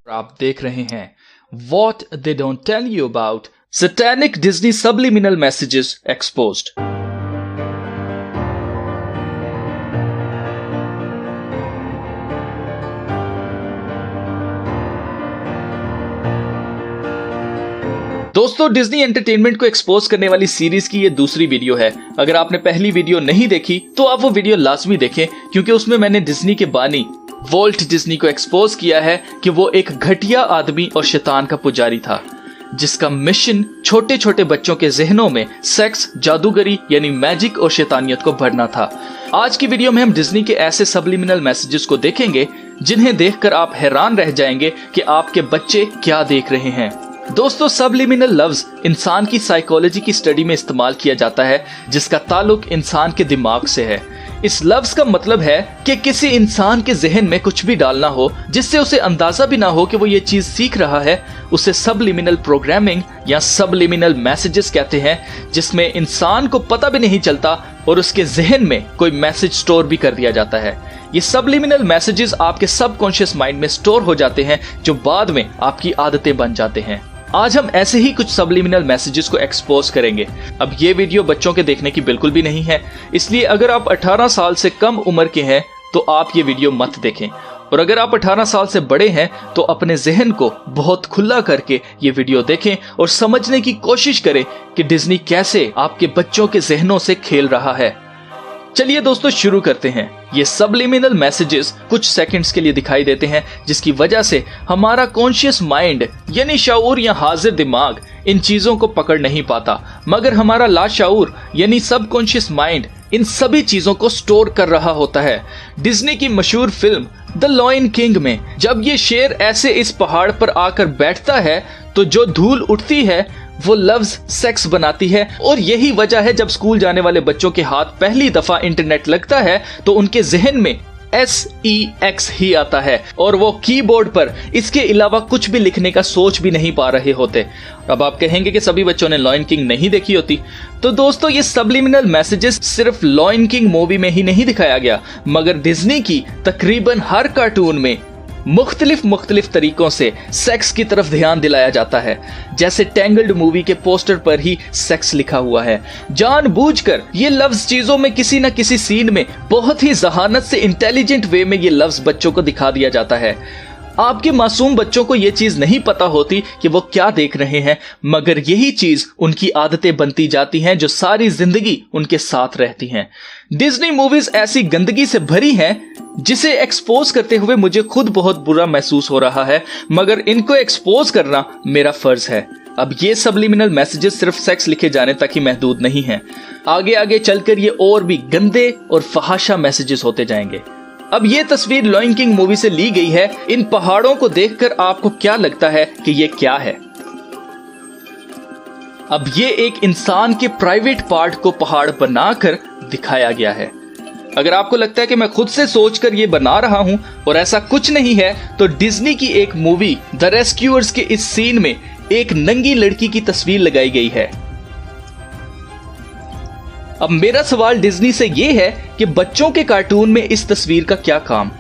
आप देख रहे हैं What They Don't Tell You About Satanic Disney Subliminal Messages Exposed। दोस्तों, डिज्नी एंटरटेनमेंट को एक्सपोज करने वाली सीरीज की ये दूसरी वीडियो है। अगर आपने पहली वीडियो नहीं देखी तो आप वो वीडियो लाजमी देखें, क्योंकि उसमें मैंने डिज्नी के बानी वॉल्ट डिज्नी को एक्सपोज किया है कि वो एक घटिया आदमी और शैतान का पुजारी था, जिसका मिशन छोटे छोटे बच्चों के जहनों में सेक्स, जादूगरी यानी मैजिक और शैतानियत को भरना था। आज की वीडियो में हम डिज्नी के ऐसे सब्लिमिनल मैसेजेस को देखेंगे जिन्हें देखकर आप हैरान रह जाएंगे कि आपके बच्चे क्या देख रहे हैं। दोस्तों, सब्लिमिनल लफ्ज इंसान की साइकोलॉजी की स्टडी में इस्तेमाल किया जाता है, जिसका ताल्लुक इंसान के दिमाग से है। इस लफ्ज का मतलब है कि किसी इंसान के जहन में कुछ भी डालना हो जिससे उसे अंदाजा भी ना हो कि वो ये चीज सीख रहा है, उसे सब्लिमिनल प्रोग्रामिंग या सब्लिमिनल मैसेजेस कहते हैं, जिसमें इंसान को पता भी नहीं चलता और उसके जहन में कोई मैसेज स्टोर भी कर दिया जाता है। ये सब्लिमिनल मैसेजेस आपके सबकॉन्शियस माइंड में स्टोर हो जाते हैं, जो बाद में आपकी आदतें बन जाते हैं। आज हम ऐसे ही कुछ सब्लिमिनल मैसेजेस को एक्सपोज करेंगे। अब ये वीडियो बच्चों के देखने की बिल्कुल भी नहीं है, इसलिए अगर आप 18 साल से कम उम्र के हैं तो आप ये वीडियो मत देखें, और अगर आप 18 साल से बड़े हैं तो अपने जहन को बहुत खुला करके ये वीडियो देखें और समझने की कोशिश करें कि डिज्नी कैसे आपके बच्चों के जहनों से खेल रहा है। चलिए दोस्तों, शुरू करते हैं। ये सब्लिमिनल मैसेजेस कुछ सेकंड्स के लिए दिखाई देते हैं, जिसकी वजह से हमारा कॉन्शियस माइंड यानी शाऊर या हाजिर दिमाग इन चीजों को पकड़ नहीं पाता, मगर हमारा लाशाऊर यानी सबकॉन्शियस माइंड इन सभी चीजों को स्टोर कर रहा होता है। डिज्नी की मशहूर फिल्म द लॉयन किंग में जब ये शेर ऐसे इस पहाड़ पर आकर बैठता है तो जो धूल उठती है वो लफ्ज सेक्स बनाती है, और यही वजह है जब स्कूल जाने वाले बच्चों के हाथ पहली दफा इंटरनेट लगता है तो उनके जहन में SEX ही आता है और वो कीबोर्ड पर इसके अलावा कुछ भी लिखने का सोच भी नहीं पा रहे होते। अब आप कहेंगे कि सभी बच्चों ने लॉयन किंग नहीं देखी होती, तो दोस्तों ये सब्लिमिनल मैसेजेस सिर्फ लॉयन किंग मूवी में ही नहीं दिखाया गया, मगर डिज्नी की तकरीबन हर कार्टून में मुख्तलिफ तरीकों से सेक्स की तरफ ध्यान दिलाया जाता है। जैसे टैंगल्ड मूवी के पोस्टर पर ही सेक्स लिखा हुआ है। जानबूझकर ये लफ्ज चीजों में किसी न किसी सीन में बहुत ही जहानत से इंटेलिजेंट वे में ये लफ्ज बच्चों को दिखा दिया जाता है। आपके मासूम बच्चों को ये चीज नहीं पता होती कि वो क्या देख रहे हैं, मगर यही चीज उनकी आदतें बनती जाती हैं जो सारी जिंदगी उनके साथ रहती हैं। डिज्नी मूवीज ऐसी गंदगी से भरी हैं जिसे एक्सपोज करते हुए मुझे खुद बहुत बुरा महसूस हो रहा है, मगर इनको एक्सपोज करना मेरा फर्ज है। अब ये सब्लिमिनल मैसेजेस सिर्फ सेक्स लिखे जाने तक ही महदूद नहीं हैं। आगे आगे चलकर ये और भी गंदे और फहाशा मैसेजेस होते जाएंगे। अब ये तस्वीर लॉयन किंग मूवी से ली गई है। इन पहाड़ों को देखकर आपको क्या लगता है कि ये क्या है? अब ये एक इंसान के प्राइवेट पार्ट को पहाड़ बनाकर दिखाया गया है। अगर आपको लगता है कि मैं खुद से सोचकर ये बना रहा हूं और ऐसा कुछ नहीं है, तो डिज्नी की एक मूवी द रेस्क्यूअर्स के इस सीन में एक नंगी लड़की की तस्वीर लगाई गई है। अब मेरा सवाल डिज्नी से यह है कि बच्चों के कार्टून में इस तस्वीर का क्या काम?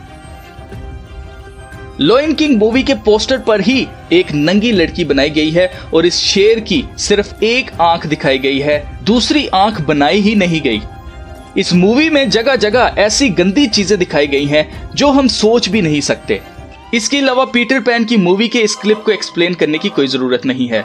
लॉयन किंग मूवी के पोस्टर पर ही एक नंगी लड़की बनाई गई है और इस शेर की सिर्फ एक आंख दिखाई गई है, दूसरी आंख बनाई ही नहीं गई। इस मूवी में जगह जगह ऐसी गंदी चीजें दिखाई गई हैं जो हम सोच भी नहीं सकते। इसके अलावा पीटर पैन की मूवी के इस क्लिप को एक्सप्लेन करने की कोई जरूरत नहीं है।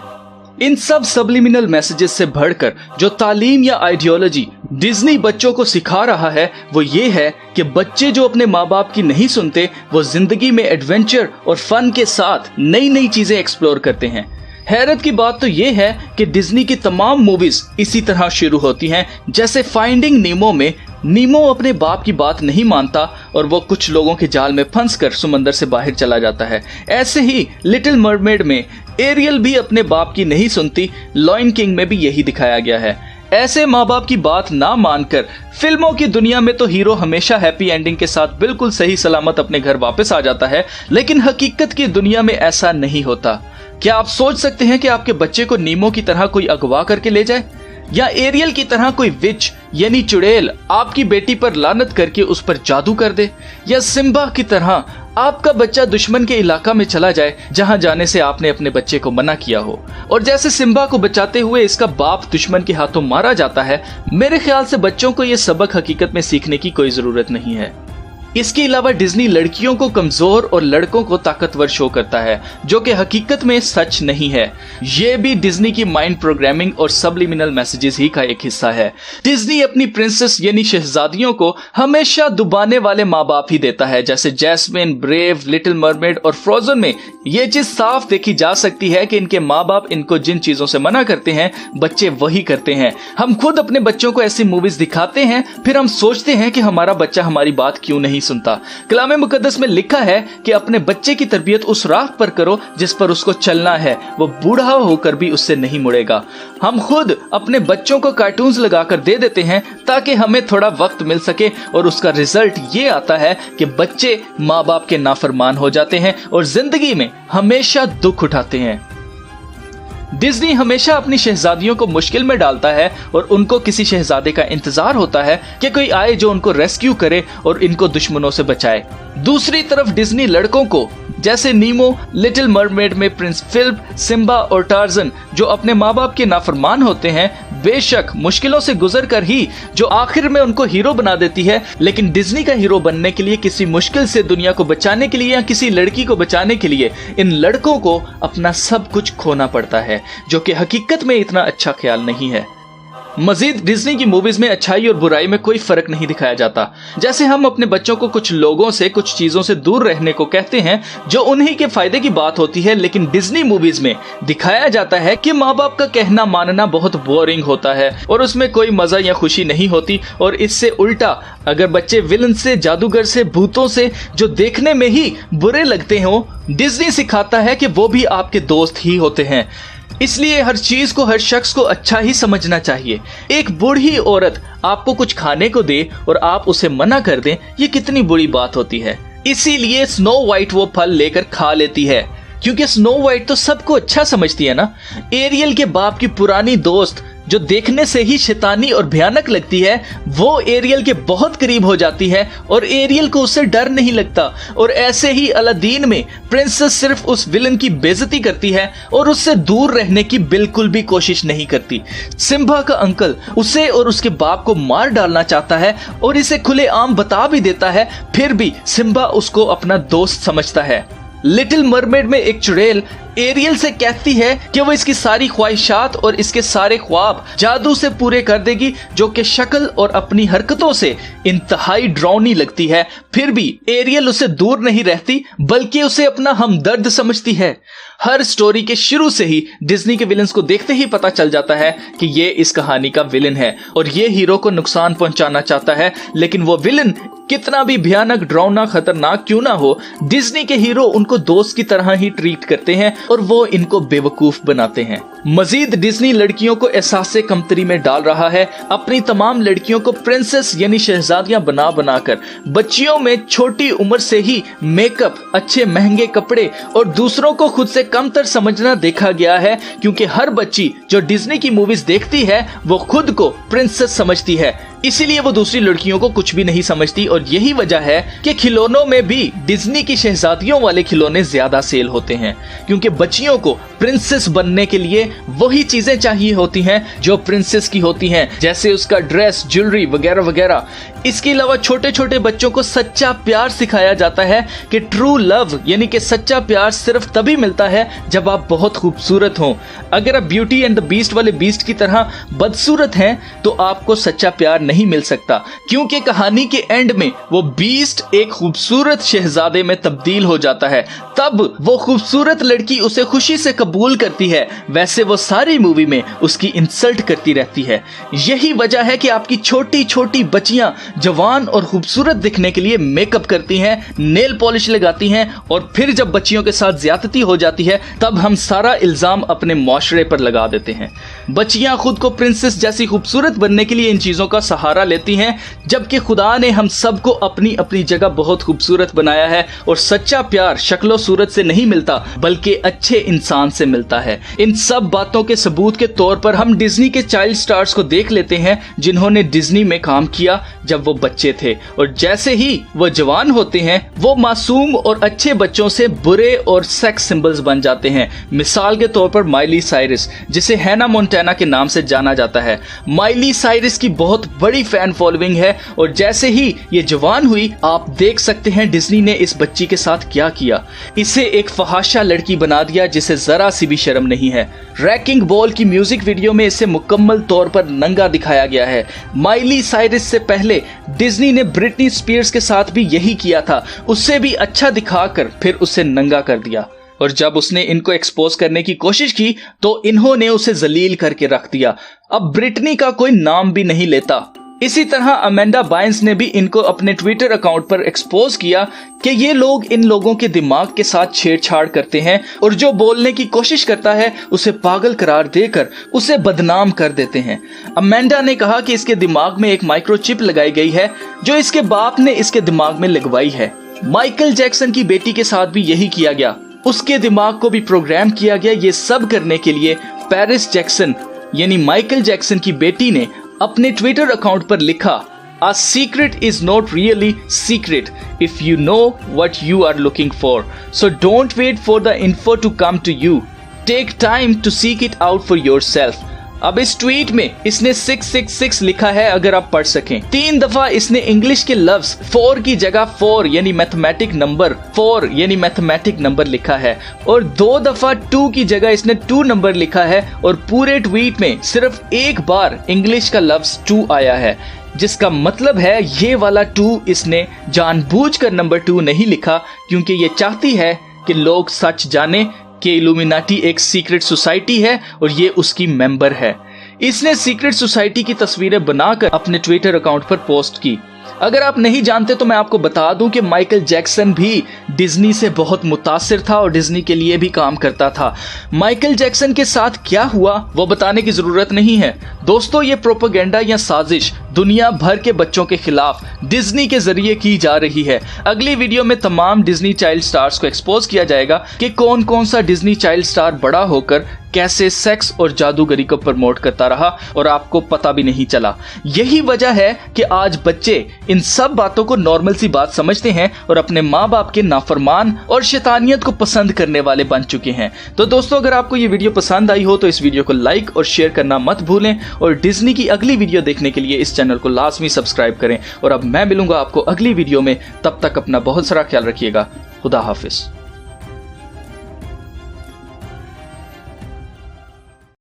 इन सब सब्लिमिनल मैसेजेस से बढ़कर जो तालीम या आइडियोलॉजी डिज्नी बच्चों को सिखा रहा है वो ये है कि बच्चे जो अपने माँ बाप की नहीं सुनते, वो जिंदगी में एडवेंचर और फन के साथ नई नई चीजें एक्सप्लोर करते हैं। हैरत की बात तो ये है कि डिज्नी की तमाम मूवीज इसी तरह शुरू होती हैं। जैसे फाइंडिंग नीमो में नीमो अपने बाप की बात नहीं मानता और वो कुछ लोगों के जाल में फंसकर समंदर से बाहर चला जाता है। ऐसे ही लिटिल मरमेड में एरियल भी अपने बाप की नहीं सुनती। लॉयन किंग में भी यही दिखाया गया है। ऐसे माँ बाप की बात ना मानकर फिल्मों की दुनिया में तो हीरो हमेशा हैप्पी एंडिंग के साथ बिल्कुल सही सलामत अपने घर वापस आ जाता है, लेकिन हकीकत की दुनिया में ऐसा नहीं होता। क्या आप सोच सकते हैं कि आपके बच्चे को नीमो की तरह कोई अगवा करके ले जाए, या एरियल की तरह कोई विच यानी चुड़ैल आपकी बेटी पर लानत करके उस पर जादू कर दे, या सिम्बा की तरह आपका बच्चा दुश्मन के इलाका में चला जाए जहां जाने से आपने अपने बच्चे को मना किया हो, और जैसे सिम्बा को बचाते हुए इसका बाप दुश्मन के हाथों मारा जाता है, मेरे ख्याल से बच्चों को यह सबक हकीकत में सीखने की कोई जरूरत नहीं है। इसके अलावा डिज्नी लड़कियों को कमजोर और लड़कों को ताकतवर शो करता है, जो कि हकीकत में सच नहीं है। ये भी डिज्नी की माइंड प्रोग्रामिंग और सबलिमिनल मैसेजेस ही का एक हिस्सा है। डिज्नी अपनी प्रिंसेस यानी शहजादियों को हमेशा दुबाने वाले माँ बाप ही देता है, जैसे जैस्मिन, ब्रेव, लिटिल मरमेड और फ्रोजन में ये चीज साफ देखी जा सकती है कि इनके माँ बाप इनको जिन चीजों से मना करते हैं बच्चे वही करते हैं। हम खुद अपने बच्चों को ऐसी मूवीज दिखाते हैं, फिर हम सोचते हैं कि हमारा बच्चा हमारी बात क्यों नहीं सुनता। कलाम मुकद्दस में लिखा है कि अपने बच्चे की तरबियत उस राह पर करो जिस पर उसको चलना है, वो बूढ़ा होकर भी उससे नहीं मुड़ेगा। हम खुद अपने बच्चों को कार्टून्स लगाकर दे देते हैं ताकि हमें थोड़ा वक्त मिल सके, और उसका रिजल्ट ये आता है कि बच्चे माँ बाप के नाफरमान हो जाते हैं और जिंदगी में हमेशा दुख उठाते हैं। डिज्नी हमेशा अपनी शहजादियों को मुश्किल में डालता है और उनको किसी शहजादे का इंतजार होता है कि कोई आए जो उनको रेस्क्यू करे और इनको दुश्मनों से बचाए। दूसरी तरफ डिज्नी लड़कों को जैसे नीमो, लिटिल मरमेड में प्रिंस फिलिप, सिम्बा और टार्जन जो अपने माँ बाप के नाफरमान होते हैं, बेशक मुश्किलों से गुजर कर ही जो आखिर में उनको हीरो बना देती है, लेकिन डिज्नी का हीरो बनने के लिए किसी मुश्किल से दुनिया को बचाने के लिए या किसी लड़की को बचाने के लिए इन लड़कों को अपना सब कुछ खोना पड़ता है, जो कि हकीकत में इतना अच्छा ख्याल नहीं है। मजीद डिज्नी की मूवीज में अच्छाई और बुराई में कोई फर्क नहीं दिखाया जाता। जैसे हम अपने बच्चों को कुछ लोगों से, कुछ चीजों से दूर रहने को कहते हैं जो उन्हीं के फायदे की बात होती है, लेकिन डिज्नी मूवीज में दिखाया जाता है कि माँ बाप का कहना मानना बहुत बोरिंग होता है और उसमें कोई मजा या खुशी नहीं होती। और इससे उल्टा अगर बच्चे विलन से, जादूगर से, भूतों से जो देखने में ही बुरे लगते हो, डिज्नी सिखाता है कि वो भी आपके दोस्त ही होते हैं। इसलिए हर चीज को, हर शख्स को अच्छा ही समझना चाहिए। एक बूढ़ी औरत आपको कुछ खाने को दे और आप उसे मना कर दें, ये कितनी बुरी बात होती है। इसीलिए स्नो वाइट वो फल लेकर खा लेती है, क्योंकि स्नो वाइट तो सबको अच्छा समझती है ना। एरियल के बाप की पुरानी दोस्त जो देखने से ही शैतानी और भयानक लगती है, वो एरियल के बहुत करीब हो जाती है और एरियल को उससे डर नहीं लगता। और ऐसे ही अलादीन में प्रिंसेस सिर्फ उस विलन की बेइज्जती करती है और उससे दूर रहने की बिल्कुल भी कोशिश नहीं करती। सिम्बा का अंकल उसे और उसके बाप को मार डालना चाहता है और इसे खुलेआम बता भी देता है, फिर भी सिम्बा उसको अपना दोस्त समझता है। लिटिल मरमेड में एक चुड़ैल एरियल से कहती है कि वो इसकी सारी ख्वाहिशात और इसके सारे ख्वाब जादू से पूरे कर देगी, जो कि शक्ल और अपनी हरकतों से इंतहाई डरावनी लगती है। फिर भी एरियल उसे दूर नहीं रहती, बल्कि उसे अपना हमदर्द समझती है। हर स्टोरी के शुरू से ही डिज्नी के विलन्स को देखते ही पता चल जाता है कि ये इस कहानी का विलन है और ये हीरो को नुकसान पहुंचाना चाहता है। लेकिन वो विलन कितना भी भयानक, डरावना, खतरनाक क्यों ना हो, डिज्नी के हीरो उनको दोस्त की तरह ही ट्रीट करते हैं और वो इनको बेवकूफ बनाते हैं। मजीद डिज्नी लड़कियों को एहसास कमतरी में डाल रहा है। अपनी तमाम लड़कियों को प्रिंसेस यानी शहजादियां बना बनाकर बच्चियों में छोटी उम्र से ही मेकअप, अच्छे महंगे कपड़े और दूसरों को खुद से कमतर समझना देखा गया है, क्योंकि हर बच्ची जो डिज्नी की मूवीज देखती है वो खुद को प्रिंसेस समझती है, इसीलिए वो दूसरी लड़कियों को कुछ भी नहीं समझती। और यही वजह है कि खिलौनों में भी डिज्नी की शहजादियों वाले खिलौने ज्यादा सेल होते हैं, क्योंकि बच्चियों को प्रिंसेस बनने के लिए वही चीजें चाहिए होती हैं जो प्रिंसेस की होती हैं, जैसे उसका ड्रेस, ज्वेलरी वगैरह वगैरह। इसके अलावा छोटे छोटे बच्चों को सच्चा प्यार सिखाया जाता है कि ट्रू लव यानी कि सच्चा प्यार सिर्फ तभी मिलता है जब आप बहुत खूबसूरत हों। अगर आप ब्यूटी एंड द बीस्ट वाले बीस्ट की तरह बदसूरत हैं तो आपको सच्चा प्यार नहीं मिल सकता, क्योंकि कहानी के एंड में वो बीस्ट एक खूबसूरत शहजादे में तब्दील हो जाता है। तब वो खूबसूरत लड़की उसे खुशी से कबूल करती है, वैसे वो सारी मूवी में उसकी इंसल्ट करती रहती है। यही वजह है कि आपकी छोटी छोटी बच्चियां जवान और खूबसूरत दिखने के लिए मेकअप करती हैं, नेल पॉलिश लगाती हैं, और फिर जब बच्चियों के साथ ज्यादती हो जाती है तब हम सारा इल्जाम अपने मुआशरे पर लगा देते हैं। बच्चियां खुद को प्रिंसेस जैसी खूबसूरत बनने के लिए इन चीजों का सहारा लेती हैं, जबकि खुदा ने हम सबको अपनी अपनी जगह बहुत खूबसूरत बनाया है। और सच्चा प्यार शक्लो सूरत से नहीं मिलता, बल्कि अच्छे इंसान से मिलता है। इन सब बातों के सबूत के तौर पर हम डिज्नी के चाइल्ड स्टार्स को देख लेते हैं जिन्होंने डिज्नी में काम किया जब वो बच्चे थे, और जैसे ही वो जवान होते हैं वो मासूम और अच्छे बच्चों से बुरे और सेक्स सिंबल्स बन जाते हैं। मिसाल के तौर पर माइली साइरस, जिसे हैना मोंटाना के नाम से जाना जाता है। माइली साइरस की बहुत बड़ी फैन फॉलोइंग है, और जैसे ही ये जवान हुई आप देख सकते हैं डिज्नी ने इस बच्ची के साथ क्या किया। इसे एक फहाशा लड़की बना दिया जिसे जरा सी भी शर्म नहीं है। रैकिंग बॉल की म्यूजिक वीडियो में इसे मुकम्मल तौर पर नंगा दिखाया गया है। माइली साइरस से पहले डिज्नी ने ब्रिटनी स्पीयर्स के साथ भी यही किया था, उससे भी अच्छा दिखाकर फिर उसे नंगा कर दिया, और जब उसने इनको एक्सपोज करने की कोशिश की तो इन्होंने उसे जलील करके रख दिया। अब ब्रिटनी का कोई नाम भी नहीं लेता। इसी तरह अमेंडा बायंस ने भी इनको अपने ट्विटर अकाउंट पर एक्सपोज किया कि ये लोग इन लोगों के दिमाग के साथ छेड़छाड़ करते हैं और जो बोलने की कोशिश करता है उसे पागल करार देकर उसे बदनाम कर देते हैं। अमेंडा ने कहा कि इसके दिमाग में एक माइक्रोचिप लगाई गई है जो इसके बाप ने इसके दिमाग में लगवाई है। माइकल जैक्सन की बेटी के साथ भी यही किया गया, उसके दिमाग को भी प्रोग्राम किया गया। ये सब करने के लिए पेरिस जैक्सन यानी माइकल जैक्सन की बेटी ने अपने ट्विटर अकाउंट पर लिखा, A secret is not really secret if you know what you are looking for. So don't wait for the info to come to you. Take time to seek it out for yourself. अब इस tweet में इसने 666 लिखा है, अगर आप पढ़ सकें। 3 दफा इसने इंग्लिश के लफ्ज 4 की जगह 4 यानी मैथमेटिक नंबर लिखा है, और 2 दफा 2 की जगह इसने 2 नंबर लिखा है, और पूरे ट्वीट में सिर्फ एक बार इंग्लिश का लफ्ज 2 आया है, जिसका मतलब है ये वाला 2 इसने जानबूझकर नंबर 2 नहीं लिखा, क्योंकि ये चाहती है कि लोग सच जाने कि इल्यूमिनाटी एक सीक्रेट सोसाइटी है और ये उसकी मेंबर है। इसने सीक्रेट सोसाइटी की तस्वीरें बनाकर अपने ट्विटर अकाउंट पर पोस्ट की। अगर आप नहीं जानते तो मैं आपको बता दूं कि माइकल जैक्सन भी डिज्नी से बहुत मुतासिर था और डिज्नी के लिए भी काम करता था। माइकल जैक्सन के साथ क्या हुआ वो बताने की जरूरत नहीं है दोस्तों, ये प्रोपेगेंडा या साजिश दुनिया भर के बच्चों के खिलाफ डिज्नी के जरिए की जा रही है। अगली वीडियो में तमाम डिज्नी चाइल्ड स्टार्स को एक्सपोज किया जाएगा कि कौन कौन सा डिज्नी चाइल्ड स्टार बड़ा होकर कैसे सेक्स और जादूगरी को प्रमोट करता रहा और आपको पता भी नहीं चला। यही वजह है कि आज बच्चे इन सब बातों को नॉर्मल सी बात समझते हैं और अपने माँ बाप के नाफरमान और शैतानियत को पसंद करने वाले बन चुके हैं। तो दोस्तों, अगर आपको ये वीडियो पसंद आई हो तो इस वीडियो को लाइक और शेयर करना मत भूलें, और डिज्नी की अगली वीडियो देखने के लिए इस चैनल को लाजमी सब्सक्राइब करें। और अब मैं मिलूंगा आपको अगली वीडियो में, तब तक अपना बहुत सारा ख्याल रखिएगा। खुदा हाफिज।